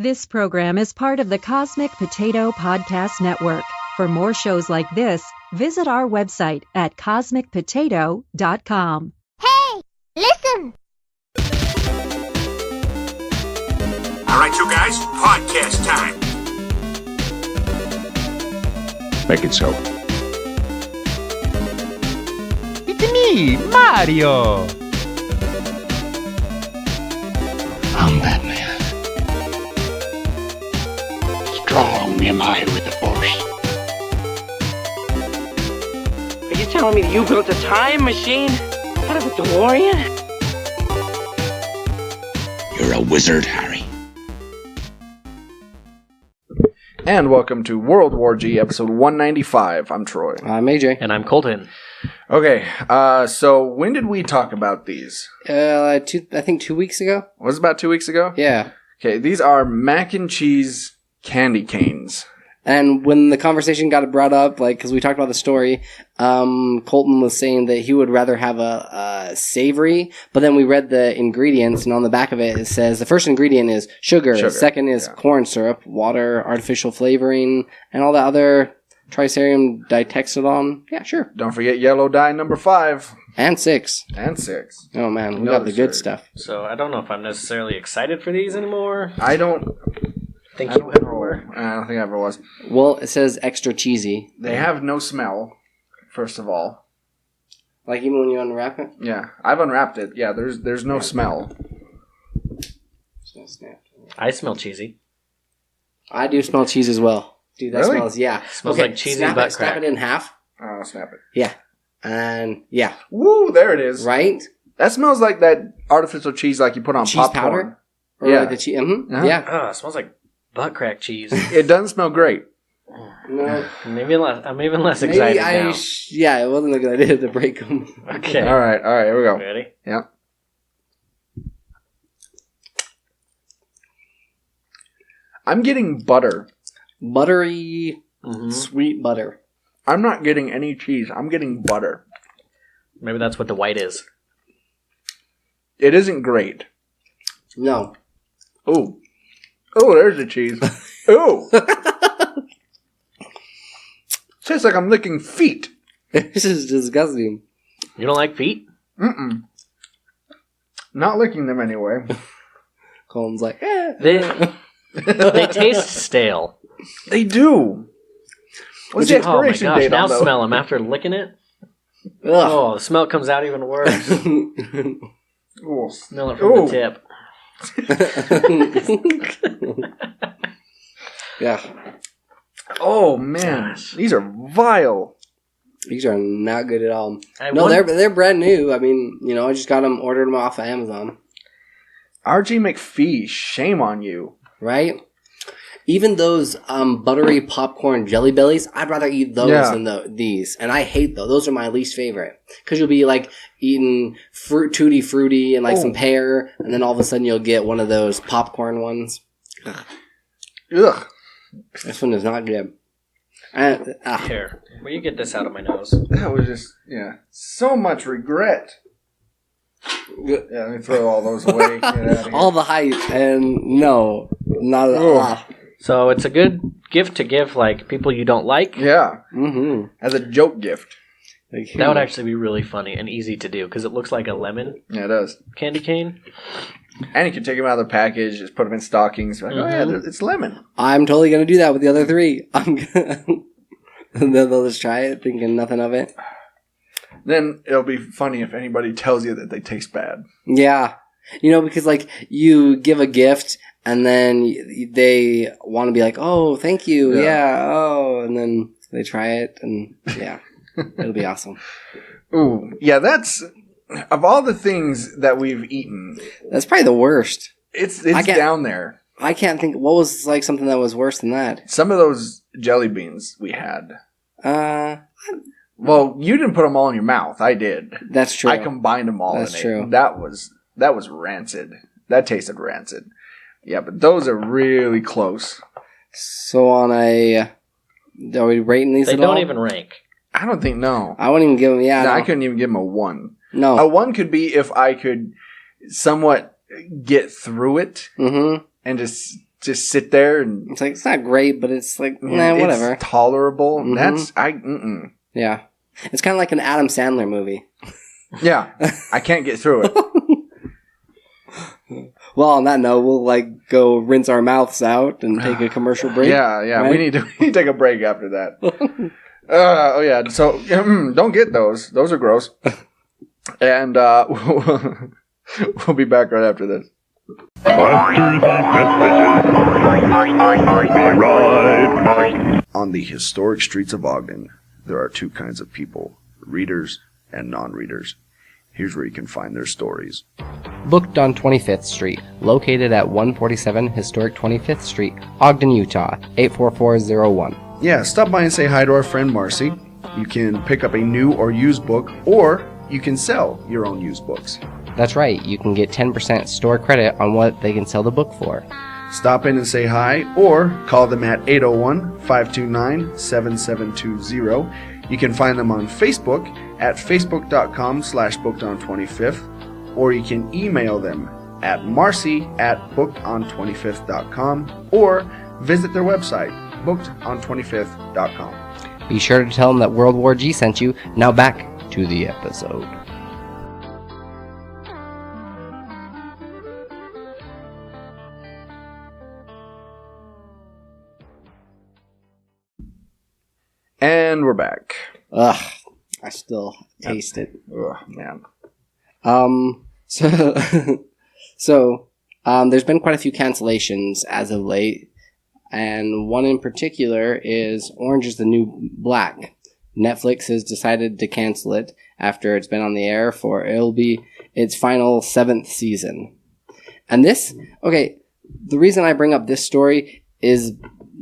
This program is part of the Cosmic Potato Podcast Network. For more shows like this, visit our website at cosmicpotato.com. Hey, listen! All right, you guys, podcast time. Make it so. It's me, Mario! I'm Batman. Strong am I with the Force. Are you telling me you built a time machine out of a DeLorean? You're a wizard, Harry. And welcome to World War G, episode 195. I'm Troy. I'm AJ. And I'm Colton. Okay, so when did we talk about these? I think 2 weeks ago. Was it about 2 weeks ago? Yeah. Okay, these are mac and cheese candy canes. And when the conversation got brought up, because we talked about the story, Colton was saying that he would rather have a savory, but then we read the ingredients, and on the back of it says the first ingredient is sugar. Second is corn syrup, water, artificial flavoring, and all the other Tricerium ditexodon. Yeah, sure. Don't forget yellow dye number 5. And 6. And 6. Oh, man, we got the good stuff. So I don't know if I'm necessarily excited for these anymore. I don't think I you don't ever were. I don't think I ever was. Well, it says extra cheesy. They have no smell, first of all. Like even when you unwrap it? Yeah, I've unwrapped it. Yeah, there's no smell. I smell cheesy. I do smell cheese as well. Dude, that Really? smells, yeah. Smells like cheesy butt crack. Snap it in half. Oh, snap it. Yeah. And, yeah. Woo, there it is. Right? That smells like that artificial cheese like you put on cheese popcorn. Powder? Or Yeah. like the cheese. Mm-hmm. Uh-huh. Yeah. Oh, it smells like butt crack cheese. It doesn't smell great. No. I'm even less excited now. Yeah, it wasn't a good idea to break them. Okay. All right, here we go. Ready? Yeah. I'm getting butter. Buttery, Mm-hmm. sweet butter. I'm not getting any cheese. I'm getting butter. Maybe that's what the white is. It isn't great. No. Ooh. Oh, there's the cheese. Ooh. Tastes like I'm licking feet. This is disgusting. You don't like feet? Mm-mm. Not licking them anyway. Colin's like, They taste stale. They do. What's the Oh my expiration gosh, date now on those? smell them after licking it. Ugh. Oh, the smell comes out even worse. Ooh. Smell it from Ooh. the tip. Yeah. Oh, man. Gosh. These are vile. These are not good at all. I No, wonder- they're brand new. I mean, I just got them, ordered them off of Amazon. RG McPhee, shame on you. Right? Even those buttery popcorn jelly bellies, I'd rather eat those than these. And I hate those. Those are my least favorite. Because you'll be like eating Tutti Frutti and like some pear, and then all of a sudden you'll get one of those popcorn ones. Ugh. This one is not good. Ah. Here, will you get this out of my nose? That was just, so much regret. Yeah, let me throw all those away. Get out of here. All the hype, and no, not at all. So it's a good gift to give, like, people you don't like. Yeah, Mm-hmm. as a joke gift. That would actually be really funny and easy to do, because it looks like a lemon Yeah, it does. candy cane. And you can take them out of the package, just put them in stockings. Like, oh yeah, it's lemon. I'm totally going to do that with the other 3. I'm gonna and then they'll just try it, thinking nothing of it. Then it'll be funny if anybody tells you that they taste bad. Yeah. Because, you give a gift, and then they want to be like, oh, thank you, and then they try it, and, it'll be awesome. Ooh, yeah, that's... Of all the things that we've eaten... That's probably the worst. It's down there. I can't think... What was, something that was worse than that? Some of those jelly beans we had. Well, you didn't put them all in your mouth. I did. That's true. I combined them all That's in true. it. That was rancid. That tasted rancid. Yeah, but those are really close. So on a... Are we rating these They at all? don't even rank. I don't think, no. I wouldn't even give them... Yeah, No, no. I couldn't even give them a 1. No. A 1 could be if I could somewhat get through it Mm-hmm. and just just sit there and It's like, it's not great, but it's like, whatever. It's tolerable. Mm-hmm. Yeah. It's kind of like an Adam Sandler movie. Yeah. I can't get through it. Well, on that note, we'll like go rinse our mouths out and take a commercial break. Yeah. Right? We need to take a break after that. Oh yeah. So don't get those. Those are gross. And we'll be back right after this. On the historic streets of Ogden, there are two kinds of people, readers and non-readers. Here's where you can find their stories. Booked on 25th Street, located at 147 Historic 25th Street, Ogden, Utah, 84401. Yeah, stop by and say hi to our friend Marcy. You can pick up a new or used book, or you can sell your own used books. That's right, you can get 10% store credit on what they can sell the book for. Stop in and say hi, or call them at 801-529-7720. You can find them on Facebook at facebook.com/bookedon25th, or you can email them at marcy@bookedon25th.com, or visit their website, bookedon25th.com. Be sure to tell them that World War G sent you. Now back to the episode. And we're back. Ugh, I still taste it. Ugh, man. So there's been quite a few cancellations as of late, and one in particular is Orange is the New Black. Netflix has decided to cancel it after it's been on the air for, it'll be its final 7th season. And this, okay, the reason I bring up this story is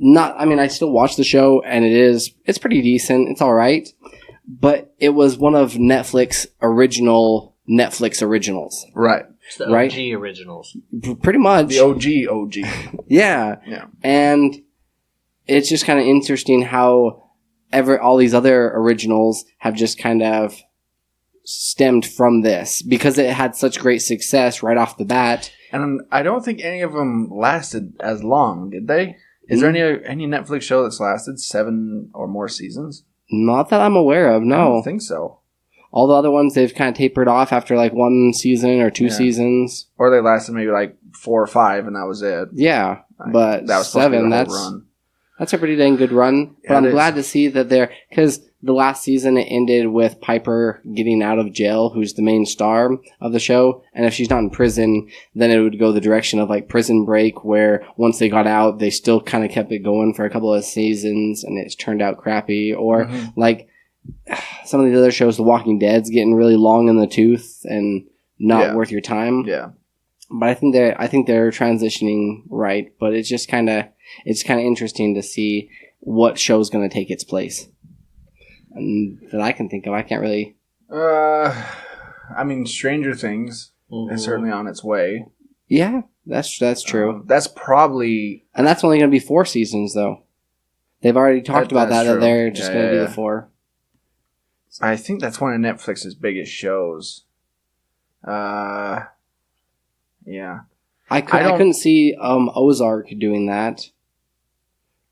not, I mean, I still watch the show, and it's pretty decent, it's alright, but it was one of Netflix originals. Right. It's the OG right? originals. Pretty much. The OG. Yeah. And it's just kind of interesting how all these other originals have just kind of stemmed from this, because it had such great success right off the bat. And I don't think any of them lasted as long, did they? Is there any Netflix show that's lasted 7 or more seasons? Not that I'm aware of, no. I don't think so. All the other ones, they've kind of tapered off after like 1 season or 2 seasons. Or they lasted maybe like 4 or 5 and that was it. Yeah, but that was 7, run. That's a pretty dang good run. But I'm glad to see that because the last season it ended with Piper getting out of jail, who's the main star of the show. And if she's not in prison, then it would go the direction of like Prison Break, where once they got out, they still kind of kept it going for a couple of seasons and it's turned out crappy. Or like some of the other shows, The Walking Dead's getting really long in the tooth and not worth your time. Yeah. But I think they're transitioning right. But it's just kind of interesting to see what show's going to take its place. And that I can think of, I can't really. I mean, Stranger Things is certainly on its way. Yeah, that's true. That's probably, and that's only going to be 4 seasons, though. They've already talked about that they're just going to do the 4. I think that's one of Netflix's biggest shows. Yeah. I couldn't see Ozark doing that.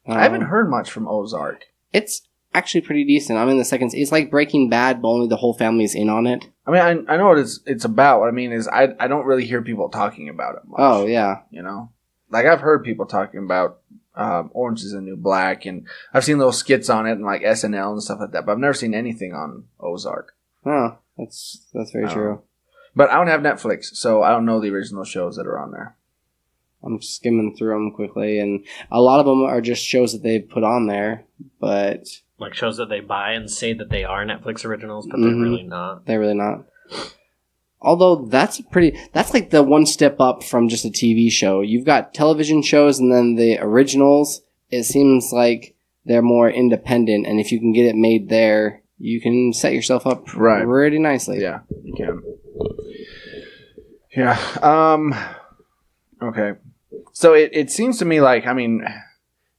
I haven't heard much from Ozark. It's actually pretty decent. I'm in the second. It's like Breaking Bad, but only the whole family's in on it. I mean, I know what it's about. What I mean is, I don't really hear people talking about it much. Oh yeah, you know, like I've heard people talking about Orange is the New Black, and I've seen little skits on it and like SNL and stuff like that. But I've never seen anything on Ozark. Oh, that's very true. But I don't have Netflix, so I don't know the original shows that are on there. I'm skimming through them quickly, and a lot of them are just shows that they've put on there, but like shows that they buy and say that they are Netflix originals, but they're really not. They're really not. Although that's like the one step up from just a TV show. You've got television shows and then the originals. It seems like they're more independent, and if you can get it made there, you can set yourself up pretty nicely. Yeah, you can. Yeah. Okay. So it seems to me like, I mean,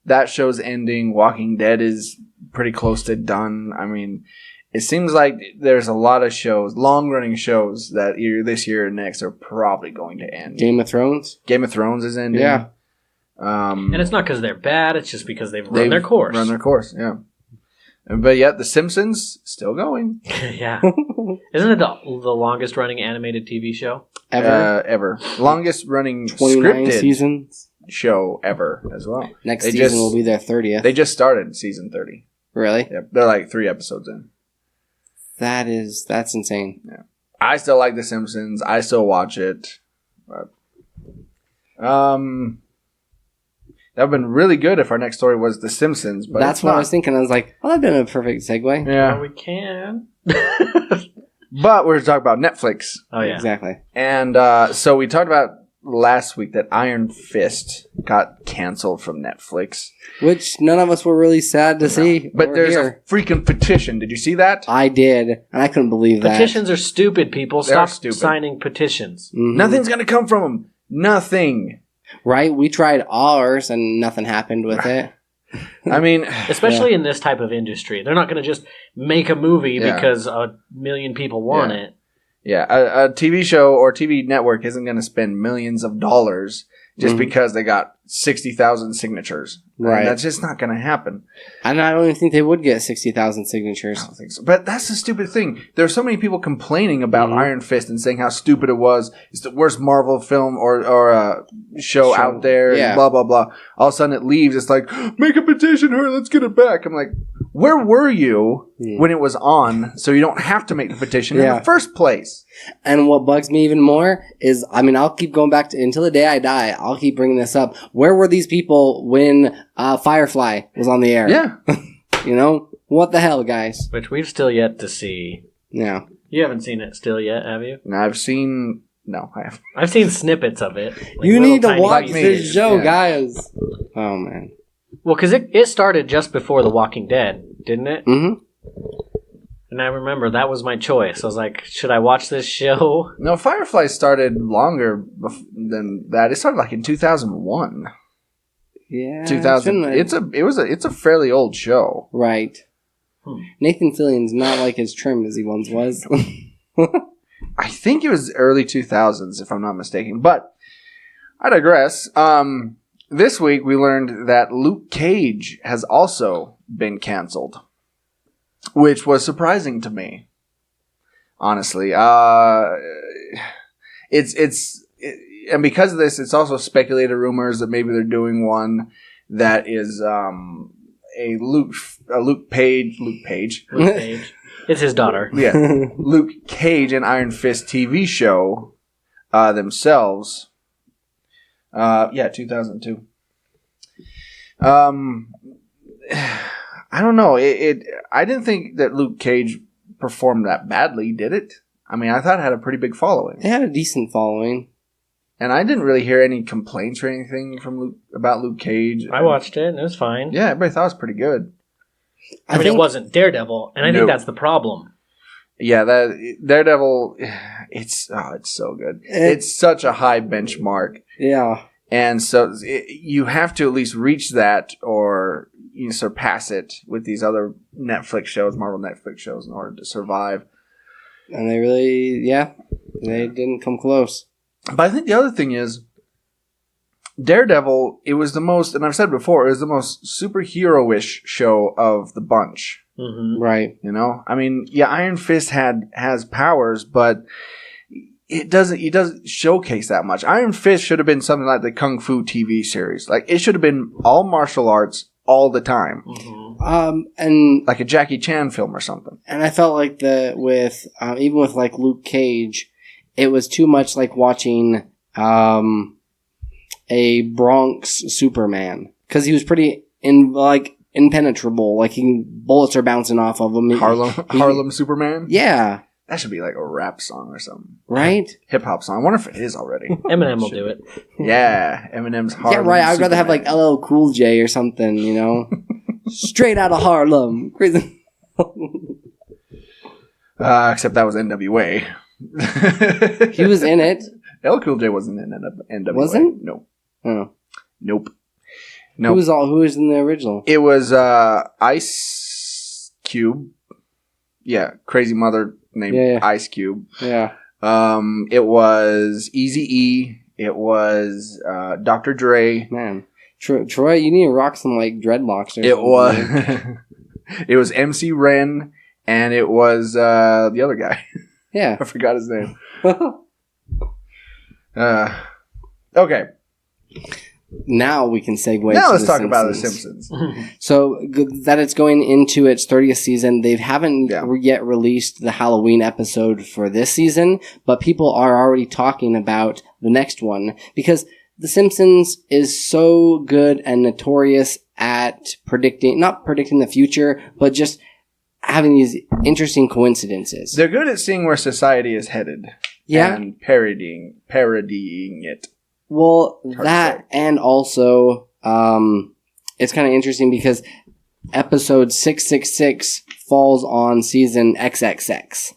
that show's ending. Walking Dead is pretty close to done. I mean, it seems like there's a lot of shows, long-running shows, that either this year or next are probably going to end. Game of Thrones? Game of Thrones is ending. Yeah. And it's not because they're bad, it's just because they've run their course. Run their course, yeah. But yet, The Simpsons, still going. Yeah. Isn't it the longest running animated TV show? Ever. Longest running 29 scripted seasons show ever as well. Next season will be their 30th. They just started season 30. Really? Yep. They're like 3 episodes in. That's insane. Yeah. I still like The Simpsons. I still watch it. But, that would have been really good if our next story was The Simpsons. But that's what I was thinking. I was like, well, that'd been a perfect segue. Yeah. Well, we can. But we're talking about Netflix. Oh, yeah. Exactly. And so we talked about last week that Iron Fist got canceled from Netflix. Which none of us were really sad to see. But there's a freaking petition. Did you see that? I did. And I couldn't believe that. Petitions are stupid, people. They're Stop stupid. signing petitions. Mhm. Nothing's going to come from them. Nothing. Right? We tried ours and nothing happened with it. I mean, Especially in this type of industry. They're not going to just make a movie Yeah. because a million people want it. yeah, a TV show or TV network isn't going to spend millions of dollars just because they got 60,000 signatures. Right. And that's just not going to happen. And I don't even think they would get 60,000 signatures. I don't think so. But that's the stupid thing. There are so many people complaining about Iron Fist and saying how stupid it was. It's the worst Marvel film or show out there. Yeah. And blah, blah, blah. All of a sudden it leaves. It's like, make a petition, hurry, let's get it back. I'm like, where were you when it was on so you don't have to make the petition in the first place? And what bugs me even more is, I mean, I'll keep going back to until the day I die. I'll keep bringing this up. Where were these people when Firefly was on the air? Yeah. You know, what the hell, guys? Which we've still yet to see. Yeah. You haven't seen it still yet, have you? And I've seen... No, I haven't. I've seen snippets of it. Like You little need to tiny watch pieces. this show, Yeah. guys. Oh, man. Well, because it started just before The Walking Dead, didn't it? Mm-hmm. And I remember that was my choice. I was like, should I watch this show? No, Firefly started longer than that. It started like in 2001. Yeah. 2000. It's a fairly old show. Right. Nathan Fillion's not like as trim as he once was. I think it was early 2000s, if I'm not mistaken. But I digress. This week we learned that Luke Cage has also been canceled, which was surprising to me. Honestly, and because of this, it's also speculated rumors that maybe they're doing one that is a Luke Cage. Luke Cage. It's his daughter. Yeah, Luke Cage and Iron Fist TV show themselves. 2002. I don't know. I didn't think that Luke Cage performed that badly, did it? I mean, I thought it had a pretty big following. It had a decent following. And I didn't really hear any complaints or anything from about Luke Cage. I watched it, and it was fine. Yeah, everybody thought it was pretty good. I mean, it wasn't Daredevil, and I think that's the problem. Yeah, that Daredevil, it's so good. It's such a high benchmark. Yeah. And so you have to at least reach that or surpass it with these other Netflix shows, Marvel Netflix shows, in order to survive. And they really, they didn't come close. But I think the other thing is, Daredevil, it was the most, and I've said before, it was the most superhero-ish show of the bunch. Mm-hmm. Right. You know? I mean, yeah, Iron Fist has powers, but it doesn't showcase that much. Iron Fist should have been something like the Kung Fu TV series. Like, it should have been all martial arts all the time. Mm-hmm. And like a Jackie Chan film or something. And I felt like even with like Luke Cage, it was too much like watching a Bronx Superman, because he was pretty impenetrable. Like bullets are bouncing off of him. Harlem Superman. Yeah, that should be like a rap song or something, right? Hip hop song. I wonder if it is already. Eminem will do it. Yeah, Eminem's Harlem. Yeah, right. I'd rather Superman. have like LL Cool J or something. You know, straight out of Harlem. Crazy. Except that was NWA. He was in it. LL Cool J wasn't in NWA. Wasn't? No. Oh. Nope. Who was in the original? It was Ice Cube. Yeah, crazy mother named Ice Cube. Yeah. It was Eazy-E. It was Dr. Dre. Man. Troy, you need to rock some like dreadlocks. Or It something. was. It was MC Ren, and it was the other guy. Yeah, I forgot his name. Okay. Now we can segue. Now to let's the talk about The Simpsons. Simpsons. So that it's going into its 30th season. They haven't yet released the Halloween episode for this season, but people are already talking about the next one because The Simpsons is so good and notorious at not predicting the future, but just having these interesting coincidences. They're good at seeing where society is headed. Yeah. And parodying it. Well, that and also, it's kind of interesting because episode 666 falls on season XXX.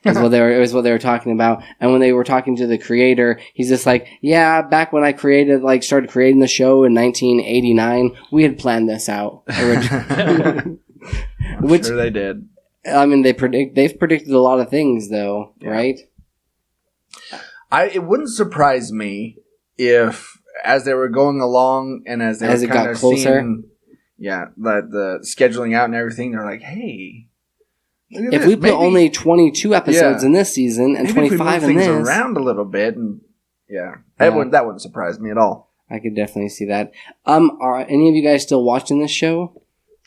Is what they were talking about. And when they were talking to the creator, he's just like, yeah, back when I started creating the show in 1989, we had planned this out. I'm sure they did. I mean, they've predicted a lot of things though, right? It wouldn't surprise me if, as they were going along and as it got closer, the scheduling out and everything, they're like, hey, if we put only 22 episodes in this season and 25 in this, around a little bit, and that wouldn't surprise me at all. I could definitely see that. Are any of you guys still watching this show?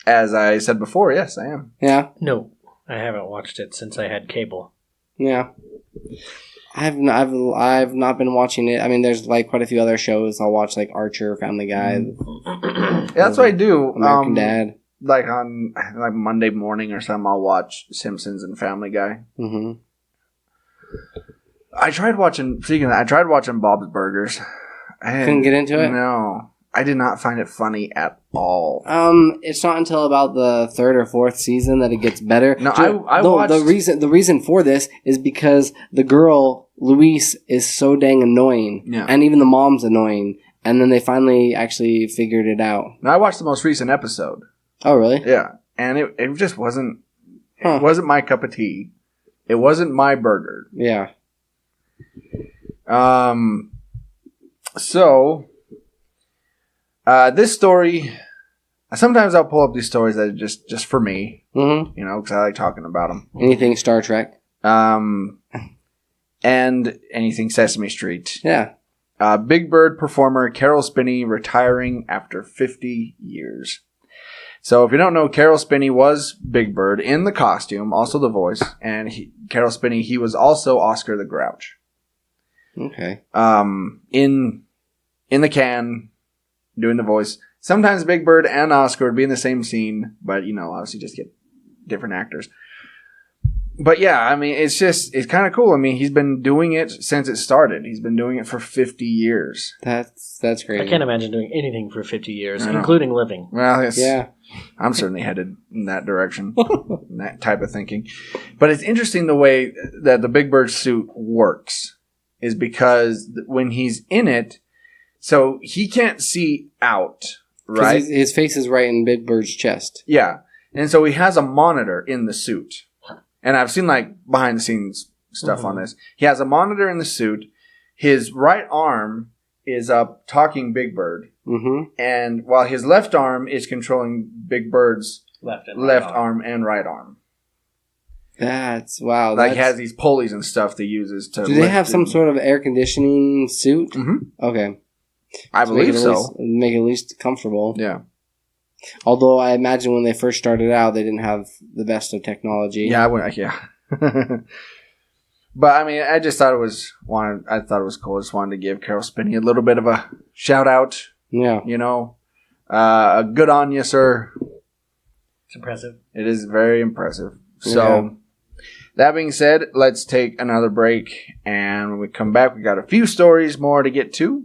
As I said before, yes, I am. Yeah. No, I haven't watched it since I had cable. Yeah. I've not been watching it. I mean, there's like quite a few other shows. I'll watch like Archer, Family Guy. That's what I do. American Dad. Like on Monday morning or something, I'll watch Simpsons and Family Guy. Mm-hmm. I tried watching Bob's Burgers. Couldn't get into it? No. I did not find it funny at all. It's not until about the third or fourth season that it gets better. No, I watched... The reason for this is because the girl, Louise, is so dang annoying. Yeah. And even the mom's annoying. And then they finally actually figured it out. Now, I watched the most recent episode. Oh, really? Yeah. And it just wasn't... It wasn't my cup of tea. It wasn't my burger. Yeah. So... this story, sometimes I'll pull up these stories that are just for me, because I like talking about them. Anything Star Trek. And anything Sesame Street. Yeah. Big Bird performer Carol Spinney retiring after 50 years. So if you don't know, Carol Spinney was Big Bird in the costume, also the voice, and Carol Spinney, he was also Oscar the Grouch. Okay. In the can... doing the voice. Sometimes Big Bird and Oscar would be in the same scene, but, obviously just get different actors. But yeah, I mean, it's kind of cool. I mean, he's been doing it since it started. He's been doing it for 50 years. That's great. I can't imagine doing anything for 50 years, including living. Well, I'm certainly headed in that direction, that type of thinking. But it's interesting the way that the Big Bird suit works is because when he's in it, so he can't see out, right? His face is right in Big Bird's chest. Yeah. And so he has a monitor in the suit. And I've seen behind the scenes stuff on this. He has a monitor in the suit. His right arm is up talking Big Bird. Mm-hmm. And while his left arm is controlling Big Bird's left arm and right arm. That's wow. He has these pulleys and stuff that he uses to. Do they have some sort of air conditioning suit? Mm-hmm. Okay. I believe so. Make it at least comfortable. Yeah. Although I imagine when they first started out, they didn't have the best of technology. Yeah, But I mean, I just thought it was cool. I just wanted to give Carol Spinney a little bit of a shout out. Yeah. Good on you, sir. It's impressive. It is very impressive. So, that being said, let's take another break. And when we come back, we got a few stories more to get to.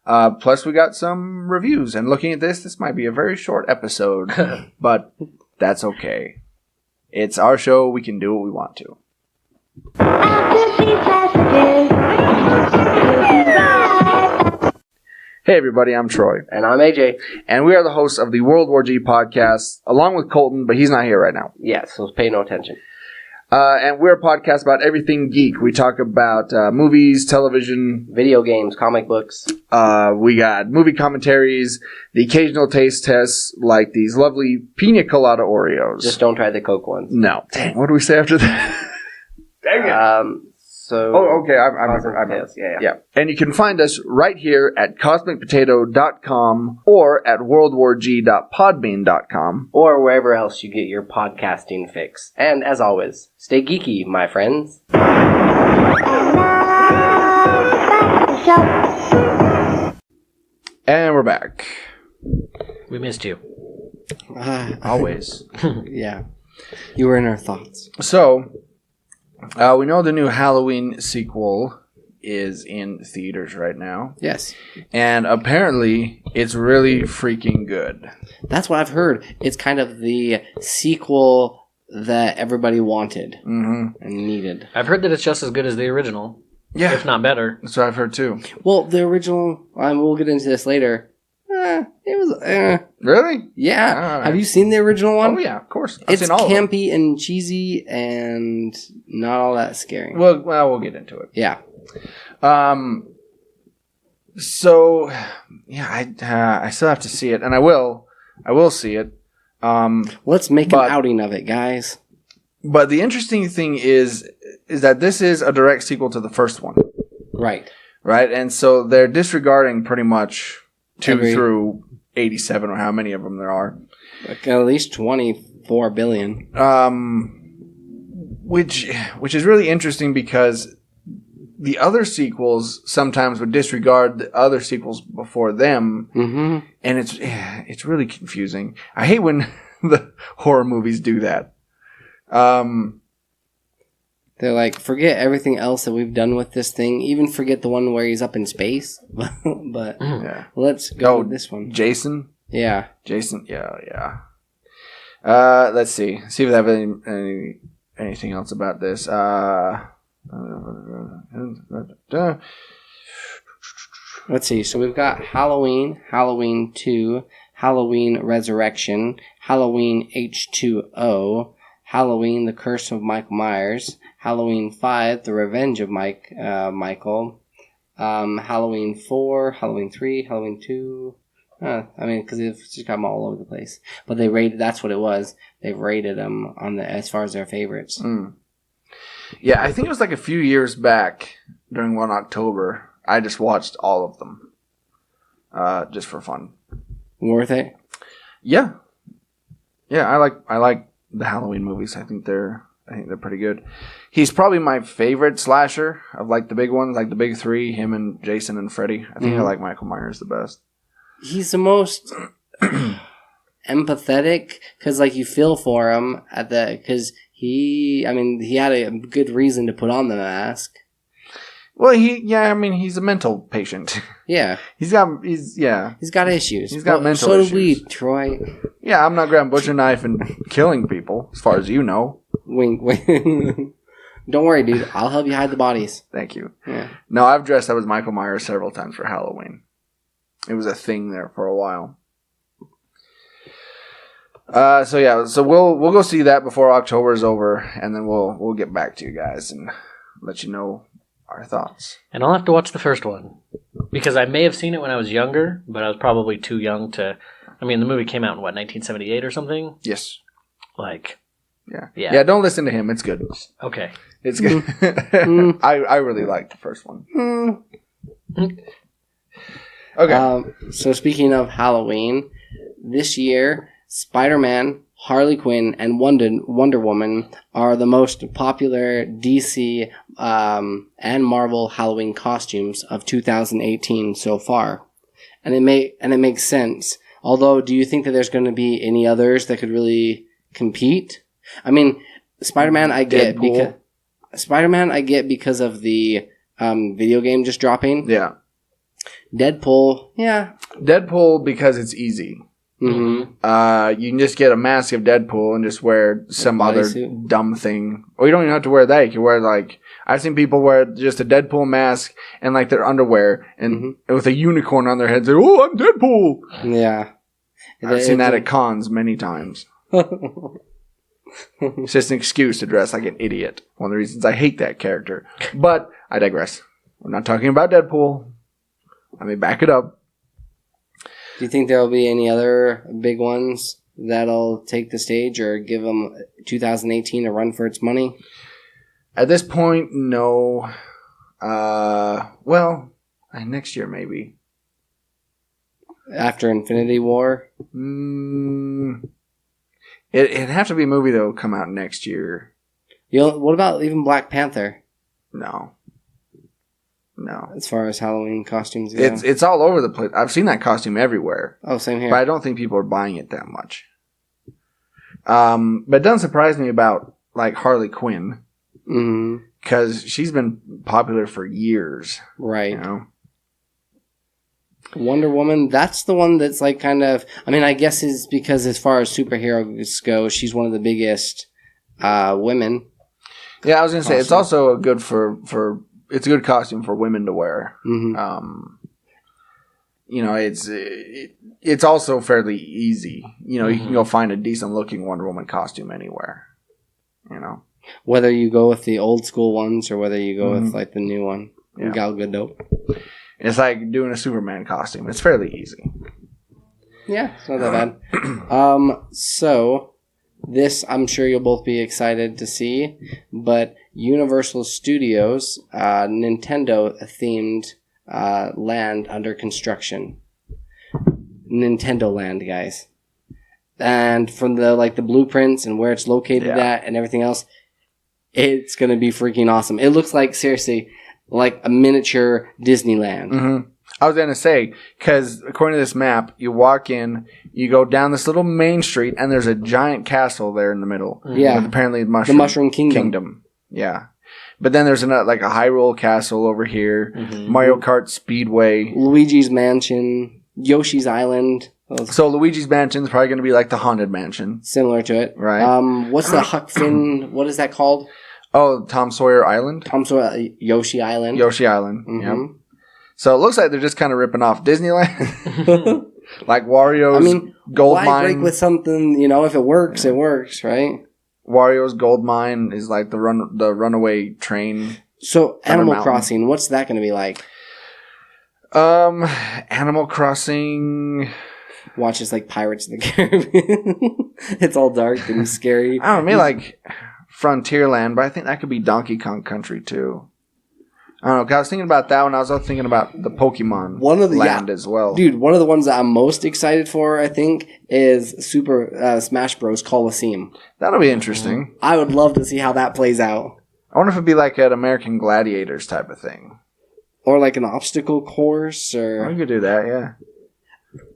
Plus, we got some reviews. And looking at this might be a very short episode. But that's okay. It's our show. We can do what we want to. Hey everybody, I'm Troy. And I'm AJ. And we are the hosts of the World War G podcast, along with Colton, but he's not here right now. Yeah, so pay no attention. And we're a podcast about everything geek. We talk about movies, television, video games, comic books. We got movie commentaries, the occasional taste tests, like these lovely pina colada Oreos. Just don't try the Coke ones. No. Dang, what do we say after that? Dang it. Oh, okay. I remember. Yeah. And you can find us right here at cosmicpotato.com or at worldwarg.podbean.com. Or wherever else you get your podcasting fix. And as always, stay geeky, my friends. And we're back. We missed you. Always. Yeah. You were in our thoughts. So, we know the new Halloween sequel is in theaters right now. Yes. And apparently, it's really freaking good. That's what I've heard. It's kind of the sequel that everybody wanted and needed. I've heard that it's just as good as the original. Yeah. If not better. That's what I've heard too. Well, the original, we'll get into this later. It was, Really? Yeah. Right. Have you seen the original one? Oh, yeah, of course. It's campy and cheesy and not all that scary. Well, we'll get into it. Yeah. So, yeah, I still have to see it, and I will see it. Let's make an outing of it, guys. But the interesting thing is that this is a direct sequel to the first one. Right. Right? And so they're disregarding pretty much 2 through 87 or how many of them there are. Like at least 24 billion. Which is really interesting because the other sequels sometimes would disregard the other sequels before them. Mm-hmm. And it's really confusing. I hate when the horror movies do that. They're like, forget everything else that we've done with this thing. Even forget the one where he's up in space. But let's go with this one. Jason? Yeah. Jason, yeah. Let's see. See if they have anything else about this. Let's see. So we've got Halloween, Halloween 2, Halloween Resurrection, Halloween H2O, Halloween The Curse of Michael Myers, Halloween 5 The Revenge of Michael, Halloween 4, Halloween 3, Halloween 2. Because they've just got them all over the place. But they rated. That's what it was. They've rated them on as far as their favorites. Yeah, I think it was like a few years back during one October. I just watched all of them, just for fun. Worth it? Yeah. I like the Halloween movies. I think they're pretty good. He's probably my favorite slasher of like the big ones, like the big three, him and Jason and Freddy. I think I like Michael Myers the best. He's the most empathetic because like you feel for him because he had a good reason to put on the mask. Well, he's a mental patient. Yeah. He's got issues. He's got mental issues. So do we, Troy. Yeah, I'm not grabbing butcher knife and killing people, as far as you know. Wink, wink. Don't worry, dude. I'll help you hide the bodies. Thank you. Yeah. No, I've dressed up as Michael Myers several times for Halloween. It was a thing there for a while. So we'll go see that before October is over, and then we'll get back to you guys and let you know our thoughts. And I'll have to watch the first one because I may have seen it when I was younger, but I was probably too young to. I mean, the movie came out in 1978 or something. Yes. Yeah. Don't listen to him. It's good. Okay. It's good. I really liked the first one. Okay. So speaking of Halloween, this year, Spider-Man, Harley Quinn, and Wonder Woman are the most popular DC and Marvel Halloween costumes of 2018 so far, and it makes sense. Although, do you think that there's going to be any others that could really compete? I mean, Spider-Man, I get because of the video game just dropping. Yeah. Deadpool, yeah. Deadpool because it's easy. Mm-hmm. You can just get a mask of Deadpool and just wear some other dumb thing. Or you don't even have to wear that. You can wear I've seen people wear just a Deadpool mask and like their underwear and with a unicorn on their head say, "Oh, I'm Deadpool." Yeah. I've seen that at cons many times. It's just an excuse to dress like an idiot. One of the reasons I hate that character. But I digress. We're not talking about Deadpool. Let me back it up. Do you think there will be any other big ones that'll take the stage or give them 2018 a run for its money? At this point, no. Well, next year maybe. After Infinity War? It'd have to be a movie that will come out next year. What about even Black Panther? No. As far as Halloween costumes go? It's all over the place. I've seen that costume everywhere. Oh, same here. But I don't think people are buying it that much. But it doesn't surprise me about, like, Harley Quinn. Because she's been popular for years. Right. You know? Wonder Woman, that's the one that's like kind of... I mean, I guess is because as far as superheroes go, she's one of the biggest women. Yeah, I was going to say, it's also a good it's a good costume for women to wear. You know, it's also fairly easy. You know, you can go find a decent looking Wonder Woman costume anywhere. You know, whether you go with the old school ones or whether you go with like the new one, Gal Gadot. It's like doing a Superman costume. It's fairly easy. Yeah, it's not that bad. So this I'm sure you'll both be excited to see, but Universal Studios, Nintendo themed land under construction. Nintendo Land, guys. And from the blueprints and where it's located at and everything else, it's going to be freaking awesome. It looks like, seriously, like a miniature Disneyland. I was going to say, because according to this map, you walk in, you go down this little main street, and there's a giant castle there in the middle. Yeah. With apparently the Mushroom Kingdom. Yeah. But then there's a Hyrule Castle over here, Mario Kart Speedway, Luigi's Mansion, Yoshi's Island. So Luigi's Mansion is probably going to be like the Haunted Mansion. Similar to it. Right. What's the Huck Finn, what is that called? Oh, Tom Sawyer Island? Yoshi Island. Yoshi Island, yep. So it looks like they're just kind of ripping off Disneyland. Like Wario's Gold Mine. Why break with something, if it works, it works, right? Wario's Gold Mine is like the runaway train. So Animal Crossing, what's that going to be like? Animal Crossing. Watch it's like Pirates of the Caribbean. It's all dark and scary. I don't know, maybe like Frontierland, but I think that could be Donkey Kong Country too. I don't know, 'cause I was thinking about that one. I was also thinking about the Pokemon land as well. Dude, one of the ones that I'm most excited for, I think, is Super Smash Bros. Coliseum. That'll be interesting. I would love to see how that plays out. I wonder if it'd be like an American Gladiators type of thing. Or like an obstacle course, or... We could do that, yeah.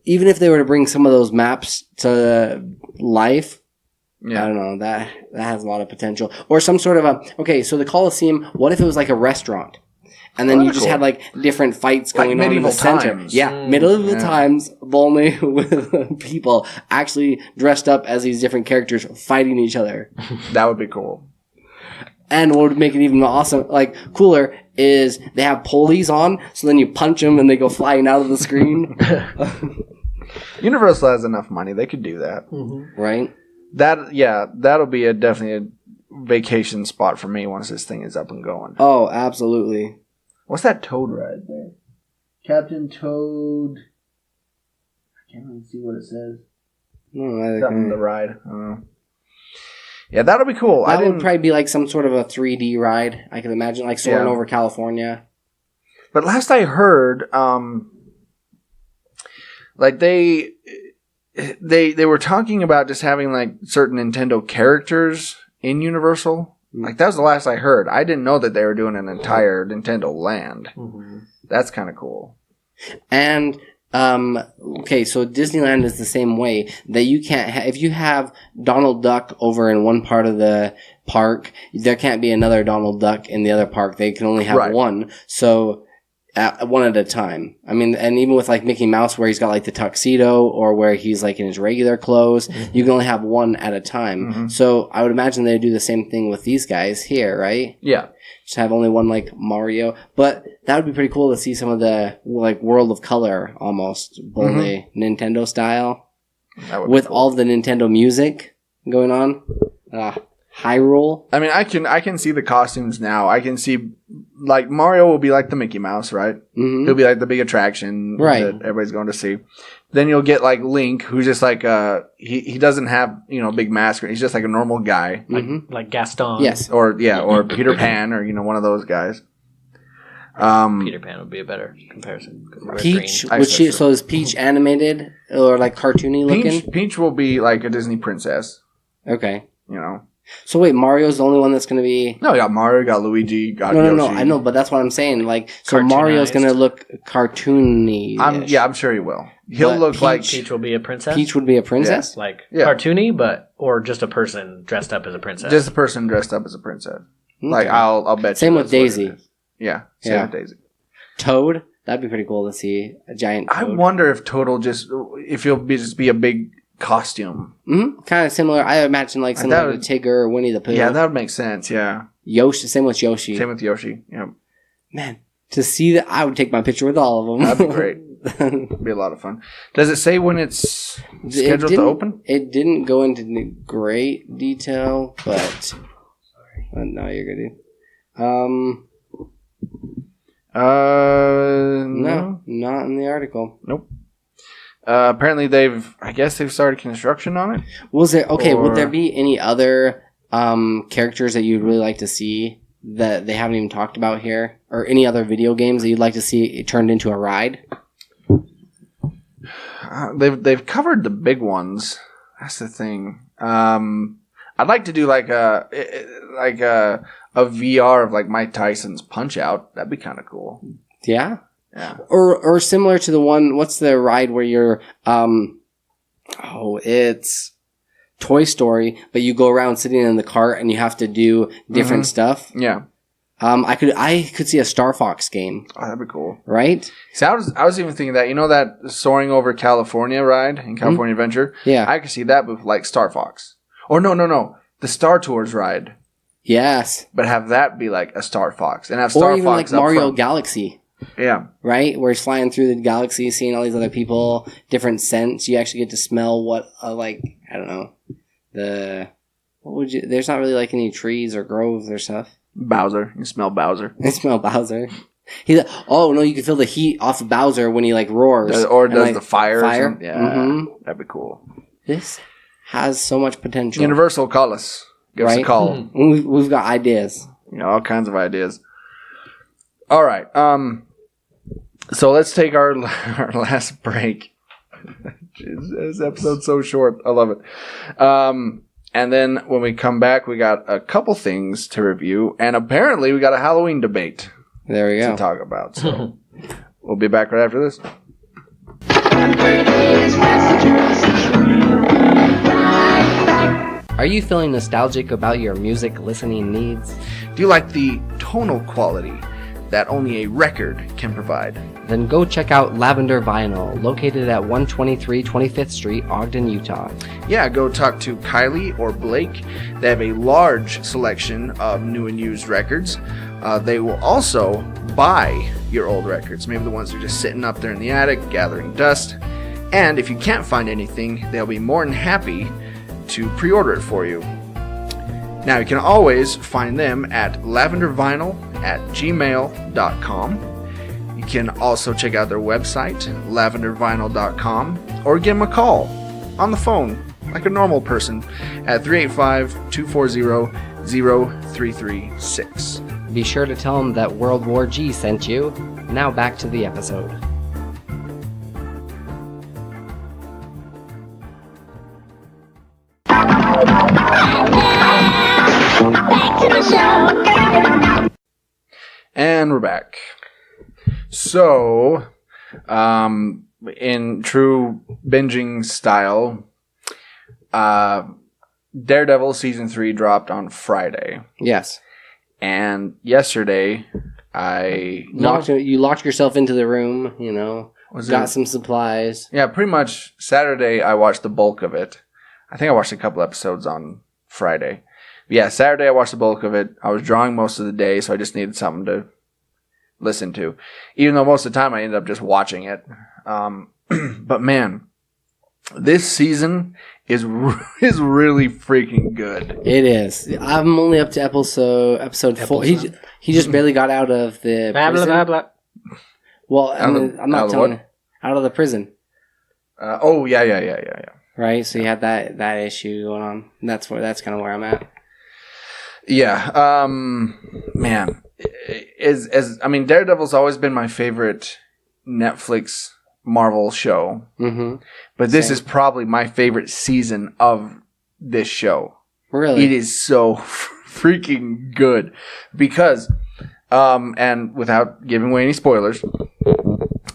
Even if they were to bring some of those maps to life, I don't know, that has a lot of potential. Or some sort of so the Coliseum, what if it was like a restaurant? And then you just had like different fights going on in the center. Times. Yeah, medieval times, only with people actually dressed up as these different characters fighting each other. That would be cool. And what would make it even cooler is they have pulleys on, so then you punch them and they go flying out of the screen. Universal has enough money; they could do that, right? That'll be definitely a vacation spot for me once this thing is up and going. Oh, absolutely. What's that Toad ride there? Captain Toad. I can't really see what it says. Something the ride. I don't know. Yeah, that'll be cool. That would probably be like some sort of a 3D ride. I can imagine, like soaring over California. But last I heard, they were talking about just having like certain Nintendo characters in Universal. Like that was the last I heard. I didn't know that they were doing an entire Nintendo land. That's kind of cool. And so Disneyland is the same way that you can't if you have Donald Duck over in one part of the park, there can't be another Donald Duck in the other park. They can only have one. So one at a time. I mean, and even with like Mickey Mouse, where he's got like the tuxedo or where he's like in his regular clothes, you can only have one at a time. So I would imagine they do the same thing with these guys here, right? Yeah. Just have only one like Mario. But that would be pretty cool to see some of the like World of Color almost, only Nintendo style. With all of the Nintendo music going on. Hyrule. I mean, I can see the costumes now. I can see, like, Mario will be like the Mickey Mouse, right? Mm-hmm. He'll be like the big attraction right. that everybody's going to see. Then you'll get like Link, who's just like he doesn't have big mask. He's just like a normal guy, like Gaston. Yes, or Peter Pan, or one of those guys. Peter Pan would be a better comparison. Peach, so is Peach animated or like cartoony looking? Peach will be like a Disney princess. Okay. So wait, Mario's the only one that's going to be... No, you got Mario, you got Luigi, you got Yoshi. No, I know, but that's what I'm saying. Like, so Mario's going to look cartoony. I'm sure he will. He'll look like... Peach will be a princess? Peach would be a princess? Yeah. Cartoony, or just a person dressed up as a princess? Just a person dressed up as a princess. Okay. Like, I'll bet Same with Daisy. Yeah, same with Daisy. Toad? That'd be pretty cool to see a giant Toad. I wonder if Toad will if he'll just be a big costume. Mm-hmm. Kind of similar. I imagine like similar to Tigger or Winnie the Pooh. Yeah, that would make sense, yeah. Yoshi, same with Yoshi. Yeah. Man, to see that, I would take my picture with all of them. That'd be great. It'd be a lot of fun. Does it say when it's scheduled to open? It didn't go into great detail, but... no, you're good, dude. No, not in the article. Nope. Apparently they've started construction on it. Was there would there be any other characters that you'd really like to see that they haven't even talked about here, or any other video games that you'd like to see turned into a ride? They've covered the big ones. That's the thing. I'd like to do like a VR of like Mike Tyson's Punch Out. That'd be kind of cool. Yeah. Yeah. Or similar to the one, what's the ride where you're, it's Toy Story, but you go around sitting in the cart and you have to do different stuff. Yeah. I could see a Star Fox game. Oh, that'd be cool. Right? See, I was even thinking that, that Soaring Over California ride in California Adventure? Yeah. I could see that with like Star Fox. Or no. The Star Tours ride. Yes. But have that be like a Star Fox. And have Star Fox or even like Mario Galaxy. Yeah. Right? Where he's flying through the galaxy, seeing all these other people, different scents. You actually get to smell what, I don't know. There's not really like any trees or groves or stuff. Bowser. You smell Bowser. I smell Bowser. He's like, oh no, you can feel the heat off of Bowser when he like roars. Or does the fire. Fire? Yeah. Mm-hmm. That'd be cool. This has so much potential. Universal, call us. Give us a call. Mm-hmm. We've got ideas. All kinds of ideas. All right. So let's take our last break. Jeez, this episode's so short. I love it. And then when we come back, we got a couple things to review, and apparently we got a Halloween debate. There we go. To talk about. So we'll be back right after this. Are you feeling nostalgic about your music listening needs? Do you like the tonal quality that only a record can provide? Then go check out Lavender Vinyl, located at 123 25th Street, Ogden, Utah. Yeah, go talk to Kylie or Blake. They have a large selection of new and used records. They will also buy your old records, maybe the ones that are just sitting up there in the attic, gathering dust. And if you can't find anything, they'll be more than happy to pre-order it for you. Now, you can always find them at lavendervinyl@gmail.com. You can also check out their website, lavendervinyl.com, or give them a call on the phone, like a normal person, at 385-240-0336. Be sure to tell them that World War G sent you. Now back to the episode. And we're back. So, in true binging style, Daredevil Season 3 dropped on Friday. Yes. And yesterday, you locked yourself into the room, got some supplies. Yeah, pretty much Saturday I watched the bulk of it. I think I watched a couple episodes on Friday. But yeah, Saturday I watched the bulk of it. I was drawing most of the day, so I just needed something to listen to. Even though most of the time I ended up just watching it. But man, this season is really freaking good. It is. I'm only up to episode 4. He just barely got out of the Blah, blah, prison. blah, blah. Well, I'm not telling you. Out of the prison. Yeah. Right? So you had that issue going on. That's kind of where I'm at. Yeah. Man. Daredevil's always been my favorite Netflix Marvel show. Mm-hmm. But this is probably my favorite season of this show. Really? It is so freaking good. Because, and without giving away any spoilers,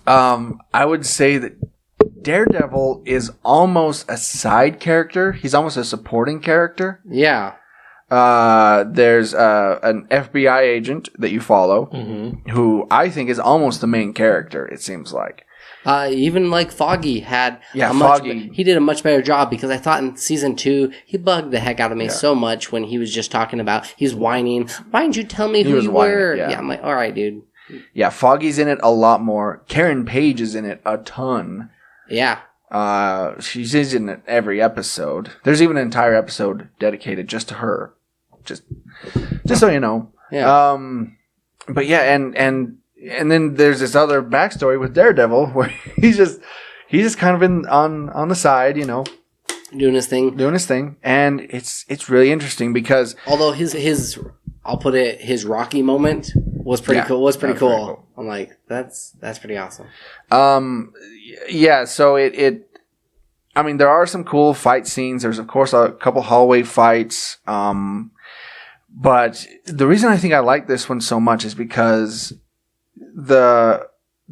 I would say that Daredevil is almost a side character. He's almost a supporting character. Yeah. There's an FBI agent that you follow, who I think is almost the main character, it seems like. Even like Foggy had Foggy. He did a much better job because I thought in season 2 he bugged the heck out of me so much when he was just talking about he's whining. Why didn't you tell me who you were? Yeah, I'm like, all right, dude. Yeah, Foggy's in it a lot more. Karen Page is in it a ton. Yeah. She's in it every episode. There's even an entire episode dedicated just to her. Just so you know. Yeah. But yeah, and then there's this other backstory with Daredevil where he's just kind of on the side, you know, doing his thing, and it's really interesting because although his I'll put it his Rocky moment was pretty cool. Was pretty cool. I'm like that's pretty awesome. Yeah. So it. I mean, there are some cool fight scenes. There's of course a couple hallway fights. But the reason I think I like this one so much is because the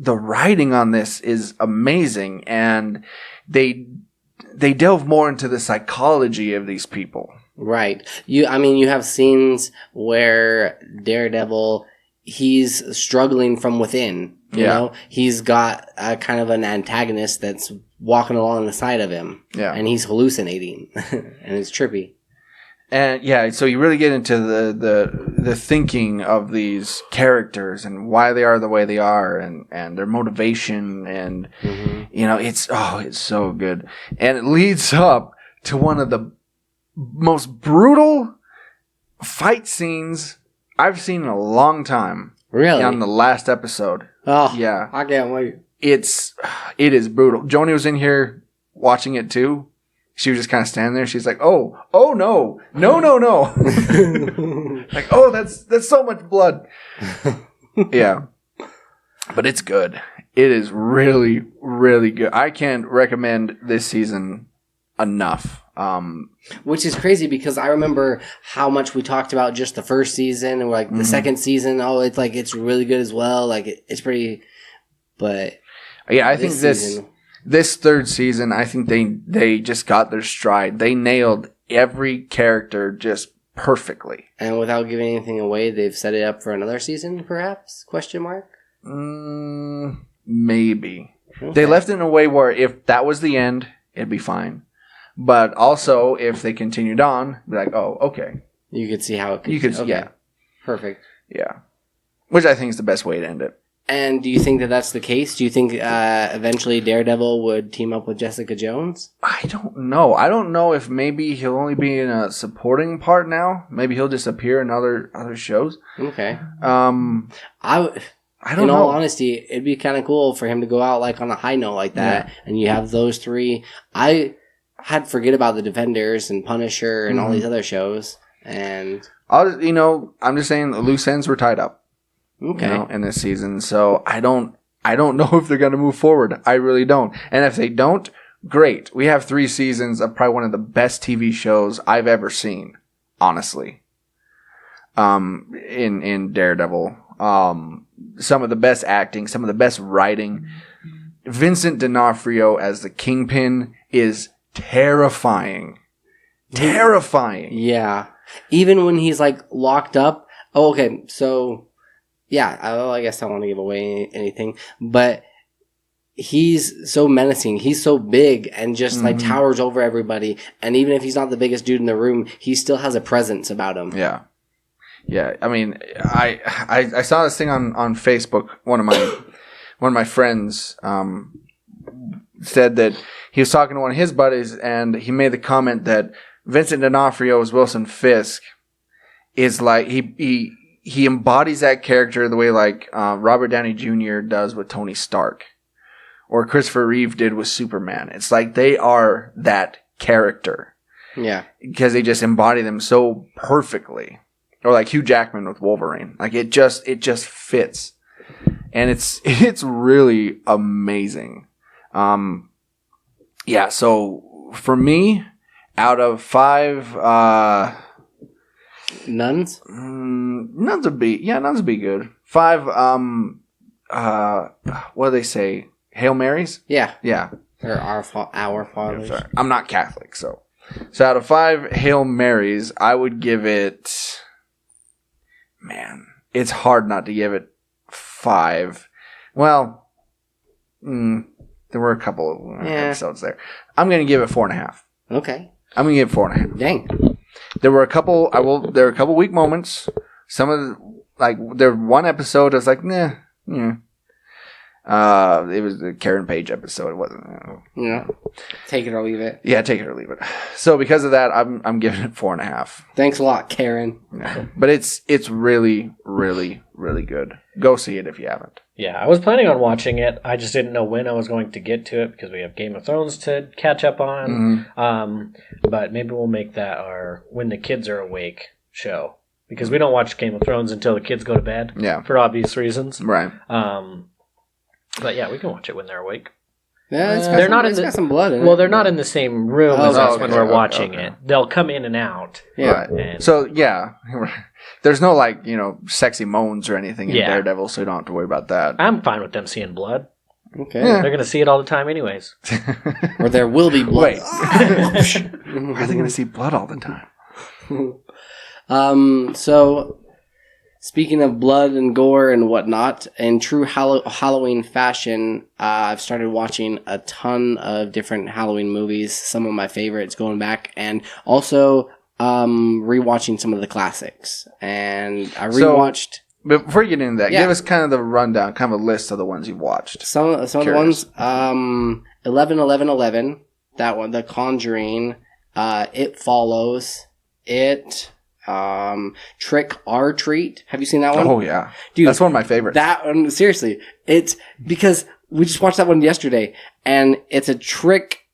writing on this is amazing, and they delve more into the psychology of these people. Right. You have scenes where Daredevil, he's struggling from within. You know, he's got a kind of an antagonist that's walking along the side of him. Yeah. And he's hallucinating, and it's trippy. And yeah, so you really get into the thinking of these characters and why they are the way they are, and their motivation, and you know, it's so good, and it leads up to one of the most brutal fight scenes I've seen in a long time. Really? On the last episode. Oh yeah, I can't wait. It is brutal. Joni was in here watching it too. She was just kind of standing there. She's like, oh no. Like, oh, that's so much blood. Yeah. But it's good. It is really, really good. I can't recommend this season enough. Which is crazy because I remember how much we talked about just the first season and like the second season. Oh, it's like, it's really good as well. Like it's pretty, but yeah, I think this third season, I think they just got their stride. They nailed every character just perfectly. And without giving anything away, they've set it up for another season, perhaps? ? Maybe. Okay. They left it in a way where if that was the end, it'd be fine. But also, if they continued on, be like, oh, okay. You could see how it could. You could, okay. Yeah. Perfect. Yeah. Which I think is the best way to end it. And do you think that that's the case? Do you think eventually Daredevil would team up with Jessica Jones? I don't know. I don't know if maybe he'll only be in a supporting part now. Maybe he'll just appear in other shows. Okay. I don't know. In all honesty, it'd be kind of cool for him to go out like on a high note like that, and you have those three. I had forget about the Defenders and Punisher and all these other shows, and I'm just saying the loose ends were tied up. Okay. In this season, so I don't know if they're going to move forward. I really don't. And if they don't, great. We have 3 seasons of probably one of the best TV shows I've ever seen, honestly. In Daredevil, some of the best acting, some of the best writing. Vincent D'Onofrio as the Kingpin is terrifying. Terrifying. Yeah. Even when he's like locked up. Oh, okay. So. Yeah, I guess I don't want to give away anything, but he's so menacing. He's so big and just like towers over everybody. And even if he's not the biggest dude in the room, he still has a presence about him. Yeah. Yeah. I mean, I saw this thing on Facebook. One of my friends said that he was talking to one of his buddies, and he made the comment that Vincent D'Onofrio as Wilson Fisk is like he embodies that character the way like Robert Downey Jr. does with Tony Stark, or Christopher Reeve did with Superman. It's like they are that character. Yeah. Because they just embody them so perfectly. Or like Hugh Jackman with Wolverine. Like it just fits. And it's really amazing. Yeah, so for me, out of 5 Nuns? Nuns would be good. 5 what do they say? Hail Marys? Yeah. Yeah. Or our Fathers. Sorry. I'm not Catholic, so out of 5 Hail Marys, I would give it, man, it's hard not to give it 5. Well, there were a couple of episodes there. I'm going to give it 4.5. Okay. I'm going to give it 4.5. Dang. There were a couple weak moments. Some of the, one episode I was like, nah, yeah. It was the Karen Page episode. It wasn't. Yeah. Take it or leave it. Yeah, take it or leave it. So because of that, I'm giving it 4.5. Thanks a lot, Karen. Yeah. But it's really, really, really good. Go see it if you haven't. Yeah, I was planning on watching it. I just didn't know when I was going to get to it because we have Game of Thrones to catch up on. Mm-hmm. But maybe we'll make that our When the Kids Are Awake show. Because we don't watch Game of Thrones until the kids go to bed. Yeah. For obvious reasons. Right. But yeah, we can watch it when they're awake. Yeah, it's got some blood in it. Well, they're not in the same room as us when we're watching okay. it. They'll come in and out. Yeah. Right. So, yeah. There's no, sexy moans or anything in Daredevil, so you don't have to worry about that. I'm fine with them seeing blood. Okay. Yeah. They're going to see it all the time anyways. Or there will be blood. Wait. Are they going to see blood all the time? So, speaking of blood and gore and whatnot, in true Halloween fashion, I've started watching a ton of different Halloween movies, some of my favorites going back, and also rewatching some of the classics. And I rewatched... Before you get into that, give us kind of the rundown, kind of a list of the ones you've watched. Some of the ones, 11-11-11, that one, The Conjuring, It Follows, It... Trick or Treat. Have you seen that one? Oh yeah, dude, that's one of my favorites. That one, seriously, it's because we just watched that one yesterday, and it's a trick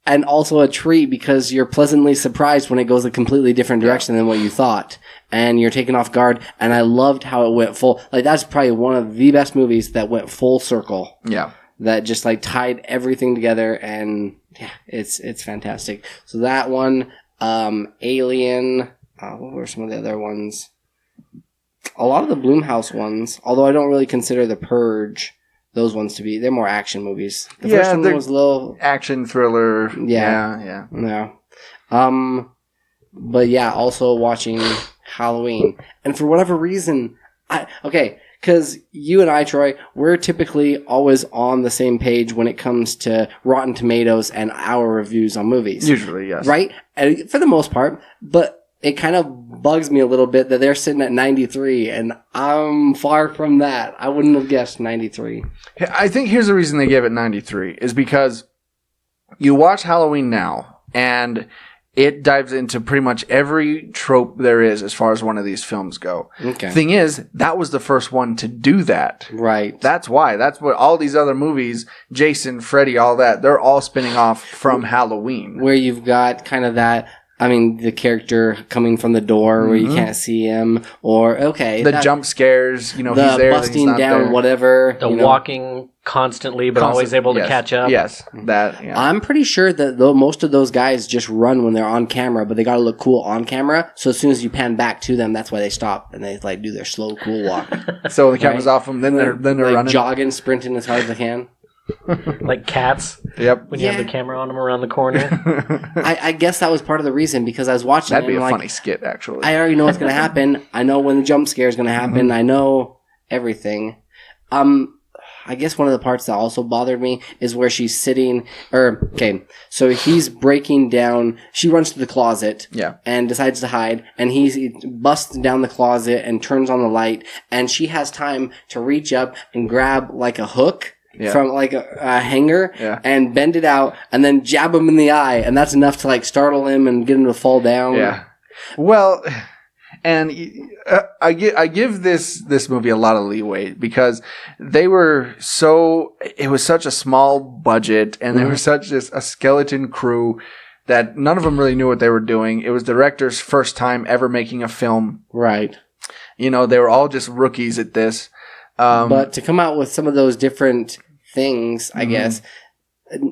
and also a treat because you're pleasantly surprised when it goes a completely different direction than what you thought, and you're taken off guard. And I loved how it went full. That's probably one of the best movies that went full circle. Yeah, that just tied everything together, and yeah, it's fantastic. So that one, Alien. What were some of the other ones? A lot of the Blumhouse ones, although I don't really consider The Purge, those ones to be, they're more action movies. The first one was a little... action thriller. Yeah. But yeah, also watching Halloween. And for whatever reason, because you and I, Troy, we're typically always on the same page when it comes to Rotten Tomatoes and our reviews on movies. Usually, yes. Right? And for the most part, but... it kind of bugs me a little bit that they're sitting at 93, and I'm far from that. I wouldn't have guessed 93. I think here's the reason they gave it 93, is because you watch Halloween now, and it dives into pretty much every trope there is as far as one of these films go. Okay. Thing is, that was the first one to do that. Right. That's why. That's what all these other movies, Jason, Freddy, all that, they're all spinning off from Halloween. Where you've got kind of that... the character coming from the door where you can't see him, or the jump scares, he's there, the busting he's not down, there. whatever, the walking constantly, but always able to catch up. Yes, that. Yeah. I'm pretty sure that most of those guys just run when they're on camera, but they got to look cool on camera. So as soon as you pan back to them, that's why they stop and they do their slow, cool walk. So the camera's off them, then they're running, jogging, sprinting as hard as they can. Like cats. Yep. When you have the camera on them around the corner. I guess that was part of the reason, because I was watching That'd it. That'd be a funny skit, actually. I already know what's going to happen. I know when the jump scare is going to happen. I know everything. I guess one of the parts that also bothered me is where she's sitting, so he's breaking down, she runs to the closet, and decides to hide, and he busts down the closet and turns on the light, and she has time to reach up and grab a hook, from like a hanger Yeah. and bend it out and then jab him in the eye, and that's enough to like startle him and get him to fall down. Yeah. Well, and I give this movie a lot of leeway because it was such a small budget and they were such just a skeleton crew that none of them really knew what they were doing. It was the director's first time ever making a film. Right. You know, they were all just rookies at this. But to come out with some of those different things, I guess,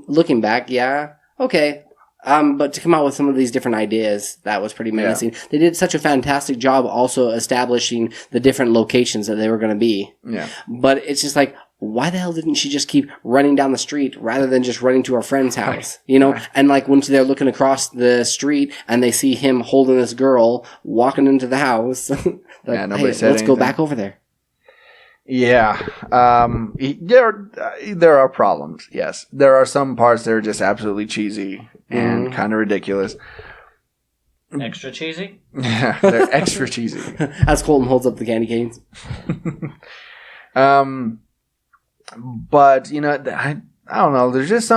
looking back, yeah, okay. But to come out with some of these different ideas, that was pretty menacing. Yeah. They did such a fantastic job also establishing the different locations that they were going to be. Yeah. But it's just like, why the hell didn't she just keep running down the street rather than just running to her friend's house? You know, and like when they're looking across the street and they see him holding this girl walking into the house, like, nobody said let's anything. go back over there. Yeah. There are problems. Yes. There are some parts that are just absolutely cheesy and kind of ridiculous. Extra cheesy? Yeah, they're extra cheesy. As Colton holds up the candy canes. But, you know, I don't know. There's just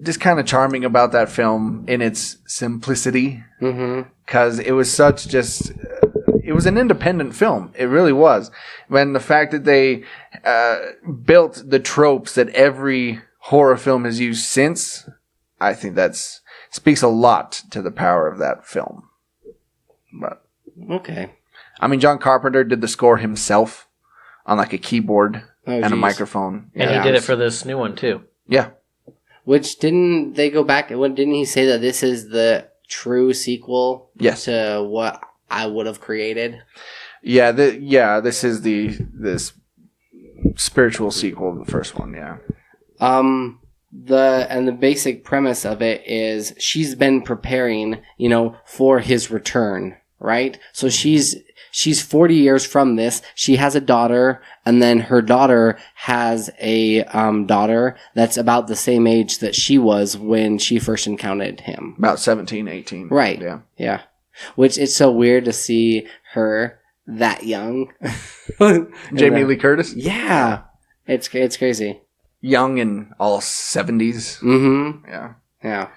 just kind of charming about that film in its simplicity. Because it was it was an independent film. It really was. When the fact that they built the tropes that every horror film has used since, I think speaks a lot to the power of that film. But okay. I mean, John Carpenter did the score himself on like a keyboard and a microphone. And he did it for this new one too. Yeah. Which didn't they go back? Didn't he say that this is the true sequel to what I would have created? Yeah. This is this spiritual sequel to the first one. Yeah. The basic premise of it is she's been preparing, you know, for his return, right? So she's 40 years from this. She has a daughter, and then her daughter has a daughter that's about the same age that she was when she first encountered him. About 17, 18. Right. Yeah. Yeah. Which it's so weird to see her that young. Jamie Lee Curtis? Yeah. It's crazy. Young in all 70s. Mm-hmm. Yeah. Yeah.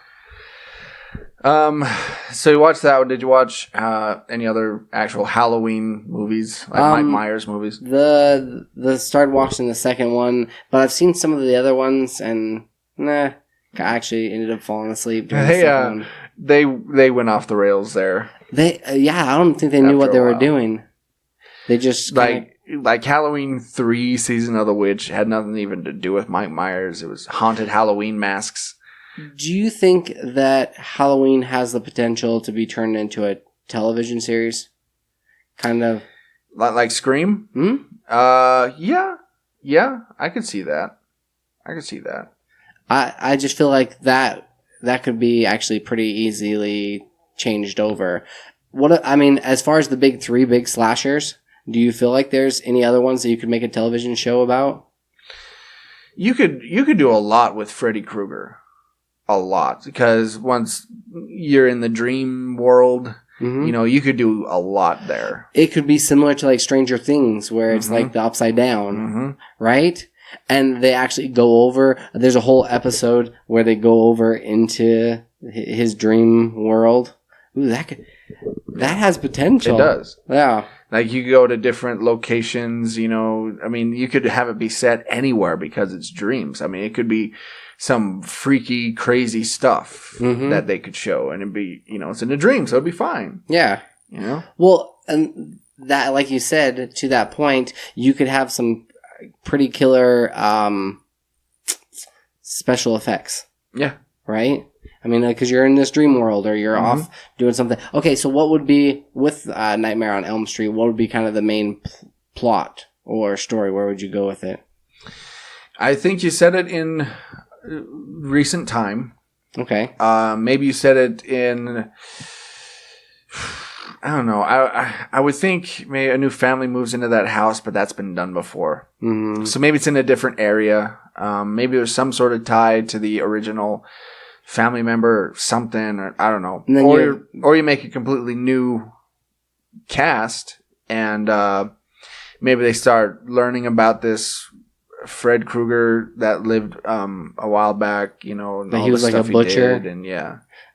So you watched that one. Did you watch any other actual Halloween movies, like Mike Myers movies? The started watching the second one, but I've seen some of the other ones, and I actually ended up falling asleep during the second one. They went off the rails there. I don't think they knew what they were doing. They just like Halloween 3 Season of the Witch had nothing even to do with Mike Myers. It was haunted Halloween masks. Do you think that Halloween has the potential to be turned into a television series? Kind of like Scream? Yeah, I could see that. I just feel like that could be actually pretty easily changed over. As far as the big slashers, do you feel like there's any other ones that you could make a television show about? You could do a lot with Freddy Krueger. A lot. Because once you're in the dream world, you know, you could do a lot there. It could be similar to like Stranger Things, where it's like the Upside Down, right? And they actually go over, there's a whole episode where they go over into his dream world. Ooh, that has potential. It does. Yeah. Like, you go to different locations, you know. I mean, you could have it be set anywhere because it's dreams. I mean, it could be some freaky, crazy stuff that they could show. And it'd be, you know, it's in a dream, so it'd be fine. Yeah. You know? Well, and that, like you said, to that point, you could have some pretty killer special effects. Yeah. Right? I mean, because you're in this dream world or you're off doing something. Okay, so what would be, with Nightmare on Elm Street, what would be kind of the main plot or story? Where would you go with it? I think you said it in recent time. Okay. Maybe you said it in... I don't know. I would think maybe a new family moves into that house, but that's been done before. Mm-hmm. So maybe it's in a different area. Maybe there's some sort of tie to the original family member or something, or I don't know. Or you make a completely new cast, and maybe they start learning about this Fred Krueger that lived a while back, and But all he was the like a stuff butcher? he did,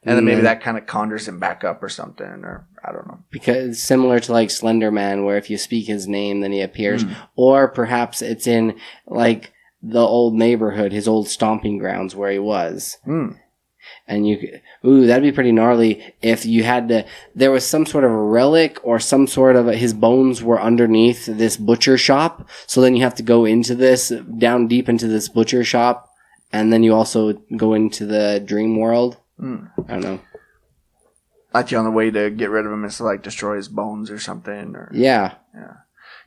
and then maybe that kind of conjures him back up or something, or I don't know. Because similar to like Slender Man, where if you speak his name, then he appears. Hmm. Or perhaps it's in like the old neighborhood, his old stomping grounds where he was. And that'd be pretty gnarly if you had to, there was some sort of relic or some sort of, his bones were underneath this butcher shop. So then you have to go down deep into this butcher shop. And then you also go into the dream world. I don't know. Like the only way to get rid of him is to like destroy his bones or something. Or Yeah.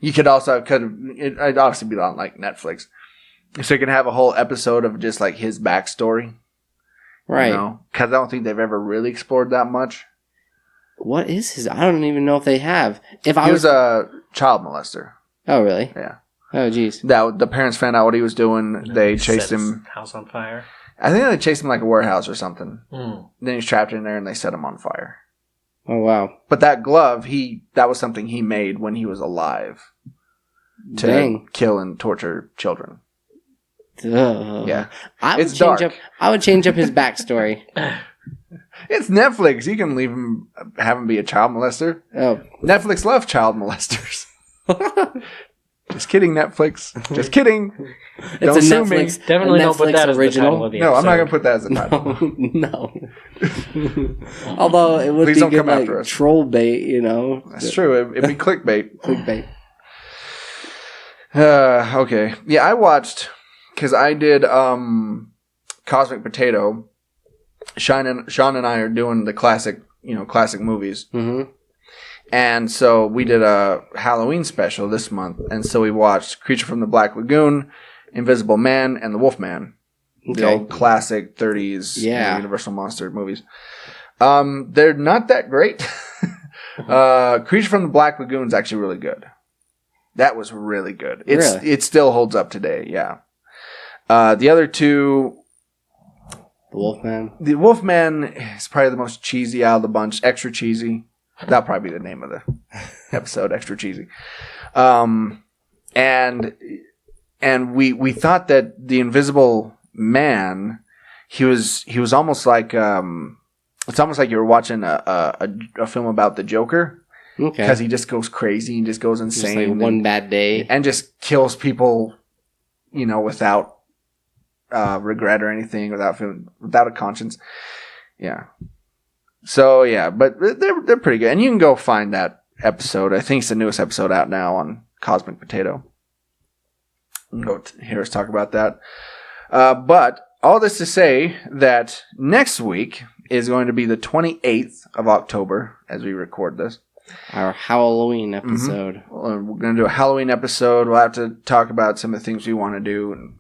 You could also it'd obviously be on like Netflix, so you can have a whole episode of just like his backstory, Right. Because I don't think they've ever really explored that much. What is his? I don't even know if they have. He was a child molester. Oh, really? Yeah. Oh, geez. That the parents found out what he was doing. They chased Set his him. house on fire. I think they chased him like a warehouse or something. Mm. Then he's trapped in there, and they set him on fire. Oh, wow. But that glove, that was something he made when he was alive to Dang. kill and torture children. Ugh. Yeah. I would It's dark. I would change up his backstory. It's Netflix. You can have him be a child molester. Oh. Netflix loves child molesters. Just kidding, Netflix. Just kidding. Don't It's a sue Netflix. me. Definitely don't put Netflix that as the original. title of the No, I'm not episode. going to put that as a title. No. Although it would Please be don't good come like after us. troll bait, That's true. It'd be clickbait. Clickbait. Okay. Yeah, I watched, because I did Cosmic Potato. Sean and I are doing the classic movies. Mm-hmm. And so we did a Halloween special this month. And so we watched Creature from the Black Lagoon, Invisible Man, and The Wolfman. Okay. The old classic 30s Yeah. Universal Monster movies. They're not that great. Creature from the Black Lagoon is actually really good. That was really good. Really? It still holds up today, yeah. The other two... The Wolfman. The Wolfman is probably the most cheesy out of the bunch. Extra cheesy. That'll probably be the name of the episode. Extra cheesy. And we thought that the Invisible Man, he was almost like it's almost like you were watching a film about the Joker. Okay. Because he just goes crazy and just goes insane. Just like one bad day. And just kills people, without regret or anything, without a conscience. Yeah. So yeah, but they're pretty good, and you can go find that episode. I think it's the newest episode out now on Cosmic Potato. You can go hear us talk about that. But all this to say that next week is going to be the 28th of October as we record this. Our Halloween episode. We're going to do a Halloween episode. We'll have to talk about some of the things we want to do,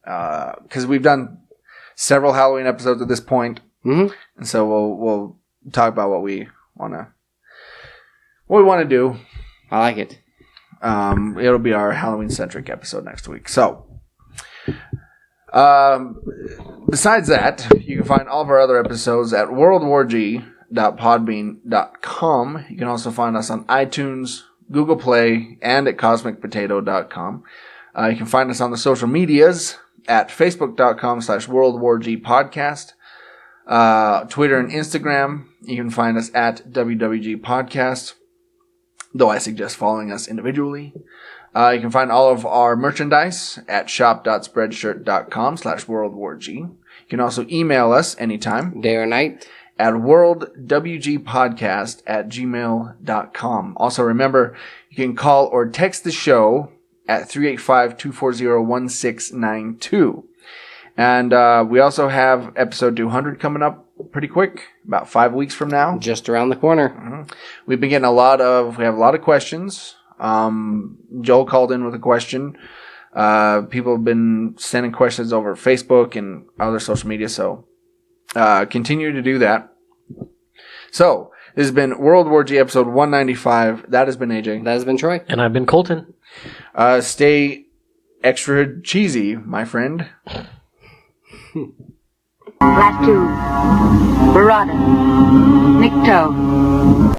because we've done several Halloween episodes at this point. Mm-hmm. And so we'll talk about what we want to do. I like it. It'll be our Halloween centric episode next week. So, besides that, you can find all of our other episodes at worldwarg.podbean.com. You can also find us on iTunes, Google Play, and at cosmicpotato.com. You can find us on the social medias at facebook.com/worldwargpodcast. Twitter and Instagram, you can find us at WWG Podcast, though I suggest following us individually. You can find all of our merchandise at shop.spreadshirt.com/worldwarg. You can also email us anytime. Day or night. At worldwgpodcast@gmail.com. Also remember, you can call or text the show at 385-240-1692. And we also have episode 200 coming up pretty quick, about 5 weeks from now. Just around the corner. Mm-hmm. We've been getting we have a lot of questions. Joel called in with a question. People have been sending questions over Facebook and other social media, so continue to do that. So, this has been World War G episode 195. That has been AJ. That has been Troy. And I've been Colton. Stay extra cheesy, my friend. Last two. Barada. Nikto.